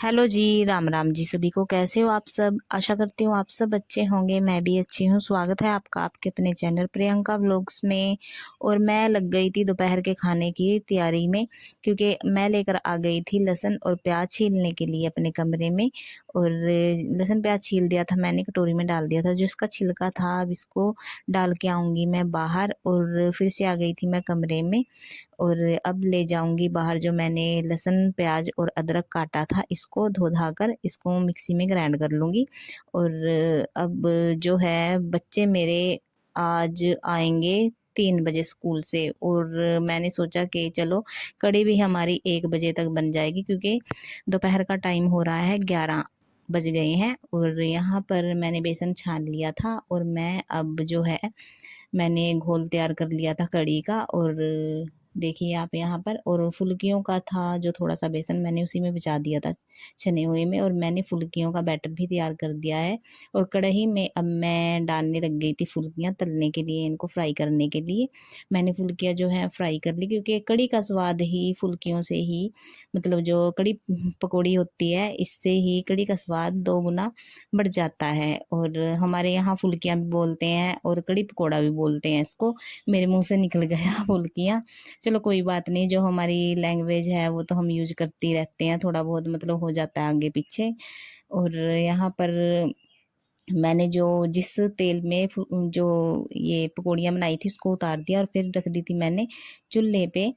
Hello जी, राम राम जी सभी को। कैसे हो आप सब? आशा करती हूँ आप सब अच्छे होंगे। मैं भी अच्छी हूँ। स्वागत है आपका आपके अपने चैनल प्रियंका व्लॉग्स में। और मैं लग गई थी दोपहर के खाने की तैयारी में, क्योंकि मैं लेकर आ गई थी लहसुन और प्याज छीलने के लिए अपने कमरे में। और लहसुन प्याज छील दिया था मैंने, कटोरी में डाल दिया था। जो इसका छिलका था अब इसको डाल के आऊँगी मैं बाहर। और फिर से आ गई थी मैं कमरे में। और अब ले जाऊंगी बाहर जो मैंने लहसुन प्याज और अदरक काटा था, इसको धो धा कर इसको मिक्सी में ग्राइंड कर लूँगी। और अब जो है बच्चे मेरे आज आएंगे 3 बजे स्कूल से। और मैंने सोचा कि चलो कड़ी भी हमारी 1 बजे तक बन जाएगी, क्योंकि दोपहर का टाइम हो रहा है, 11 बज गए हैं। और यहाँ पर मैंने बेसन छान लिया था और मैं अब जो है मैंने घोल तैयार कर लिया था कड़ी का। और देखिए आप यहाँ पर, और फुल्कियों का था जो थोड़ा सा बेसन मैंने उसी में भिजा दिया था छने हुए में। और मैंने फुल्कियों का बैटर भी तैयार कर दिया है। और कढ़ाई में अब मैं डालने लग गई थी फुल्कियाँ तलने के लिए, इनको फ्राई करने के लिए। मैंने फुल्कियाँ जो है फ्राई कर ली, क्योंकि कड़ी का स्वाद ही फुल्कियों से ही, मतलब जो कड़ी पकौड़ी होती है इससे ही कड़ी का स्वाद 2 गुना बढ़ जाता है। और हमारे यहाँ फुल्कियाँ भी बोलते हैं और कड़ी पकौड़ा भी बोलते हैं इसको। मेरे मुंह से निकल गया फुल्कियाँ। चलो कोई बात नहीं, जो हमारी लैंग्वेज है वो तो हम यूज करते ही रहते हैं, थोड़ा बहुत मतलब हो जाता है आगे पीछे। और यहाँ पर मैंने जो जिस तेल में जो ये पकौड़ियाँ बनाई थी उसको उतार दिया और फिर रख दी थी मैंने चूल्हे पे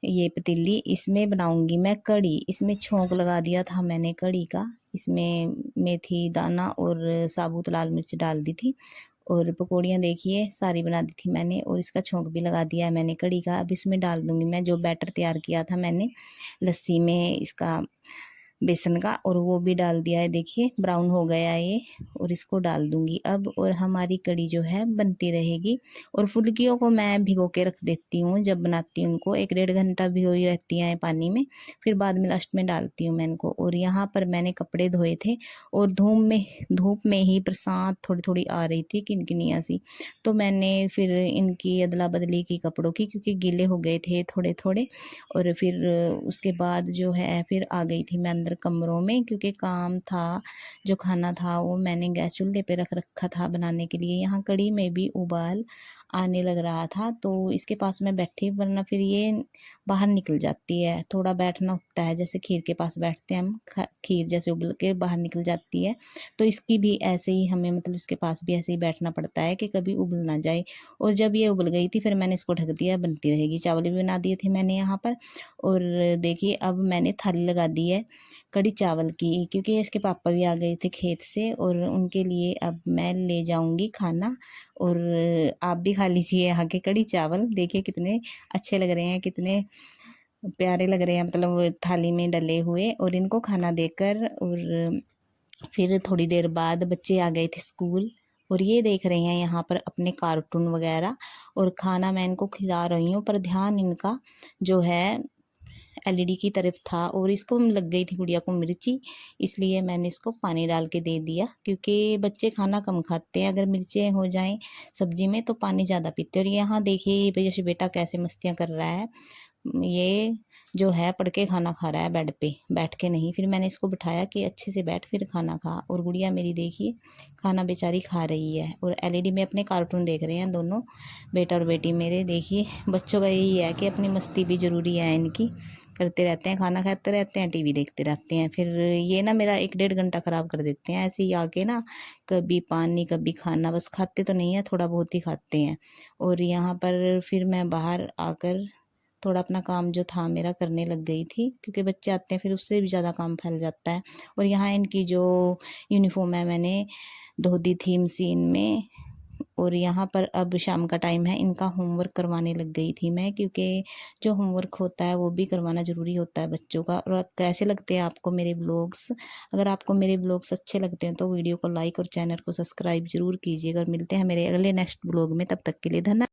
ये पतीली। इसमें बनाऊंगी मैं कड़ी। इसमें छोंक लगा दिया था मैंने कड़ी का। इसमें मेथी दाना और साबुत लाल मिर्च डाल दी थी। और पकौड़ियाँ देखिए सारी बना दी थी मैंने, और इसका छोंक भी लगा दिया है मैंने कड़ी का। अब इसमें डाल दूंगी मैं जो बैटर तैयार किया था मैंने लस्सी में इसका, बेसन का। और वो भी डाल दिया है, देखिए ब्राउन हो गया है ये। और इसको डाल दूंगी अब, और हमारी कड़ी जो है बनती रहेगी। और फुल्कियों को मैं भिगो के रख देती हूँ जब बनाती हूँ उनको, 1 डेढ़ घंटा भिगोई रहती हैं पानी में। फिर बाद में लास्ट में डालती हूँ मैं इनको। और यहाँ पर मैंने कपड़े धोए थे और धूप में ही बरसात थोड़ी थोड़ी आ रही थी, किनकिनिया सी। तो मैंने फिर इनकी अदला बदली की कपड़ों की, क्योंकि गीले हो गए थे थोड़े थोड़े। और फिर उसके बाद जो है फिर आ गई थी मैं अंदर कमरों में, क्योंकि काम था, जो खाना था वो मैंने गैस चूल्हे पे रख रखा था बनाने के लिए। यहाँ कड़ी में भी उबाल आने लग रहा था, तो इसके पास मैं बैठी, वरना फिर ये बाहर निकल जाती है। थोड़ा बैठना होता है, जैसे खीर के पास बैठते हैं हम, खीर जैसे उबल के बाहर निकल जाती है। तो इसकी भी ऐसे ही हमें, मतलब इसके पास भी ऐसे ही बैठना पड़ता है कि कभी उबल ना जाए। और जब ये उबल गई थी फिर मैंने इसको ढक दिया, बनती रहेगी। चावल भी बना दिए थे मैंने यहाँ पर। और देखिए अब मैंने थाली लगा दी है कड़ी चावल की, क्योंकि इसके पापा भी आ गए थे खेत से और उनके लिए अब मैं ले जाऊंगी खाना। और आप भी खा लीजिए यहाँ के कड़ी चावल। देखिए कितने अच्छे लग रहे हैं, कितने प्यारे लग रहे हैं, मतलब थाली में डले हुए। और इनको खाना देकर, और फिर थोड़ी देर बाद बच्चे आ गए थे स्कूल। और ये देख रहे हैं यहाँ पर अपने कार्टून वगैरह। और खाना मैं इनको खिला रही हूँ, पर ध्यान इनका जो है एलईडी की तरफ था। और इसको लग गई थी गुड़िया को मिर्ची, इसलिए मैंने इसको पानी डाल के दे दिया, क्योंकि बच्चे खाना कम खाते हैं अगर मिर्चें हो जाएं सब्जी में, तो पानी ज़्यादा पीते हैं। और यहाँ देखिए ये जैसे बेटा कैसे मस्तियाँ कर रहा है, ये जो है पढ़ के खाना खा रहा है बेड पे बैठ के नहीं। फिर मैंने इसको बिठाया कि अच्छे से बैठ फिर खाना खा। और गुड़िया मेरी देखिए खाना बेचारी खा रही है, और एलईडी में अपने कार्टून देख रहे हैं दोनों, बेटा और बेटी मेरे। देखिए बच्चों का यही है कि अपनी मस्ती भी ज़रूरी है इनकी, करते रहते हैं, खाना खाते रहते हैं, टीवी देखते रहते हैं। फिर ये ना मेरा 1 डेढ़ घंटा ख़राब कर देते हैं ऐसे ही आके ना, कभी पानी कभी खाना, बस खाते तो नहीं है, थोड़ा बहुत ही खाते हैं। और यहाँ पर फिर मैं बाहर आकर थोड़ा अपना काम जो था मेरा करने लग गई थी, क्योंकि बच्चे आते हैं फिर उससे भी ज़्यादा काम फैल जाता है। और यहाँ इनकी जो यूनिफॉर्म है मैंने धो दी थी मशीन में। और यहाँ पर अब शाम का टाइम है, इनका होमवर्क करवाने लग गई थी मैं, क्योंकि जो होमवर्क होता है वो भी करवाना ज़रूरी होता है बच्चों का। और कैसे लगते हैं आपको मेरे ब्लॉग्स? अगर आपको मेरे ब्लॉग्स अच्छे लगते हैं तो वीडियो को लाइक और चैनल को सब्सक्राइब जरूर कीजिएगा। और मिलते हैं मेरे अगले नेक्स्ट ब्लॉग में, तब तक के लिए धन्यवाद।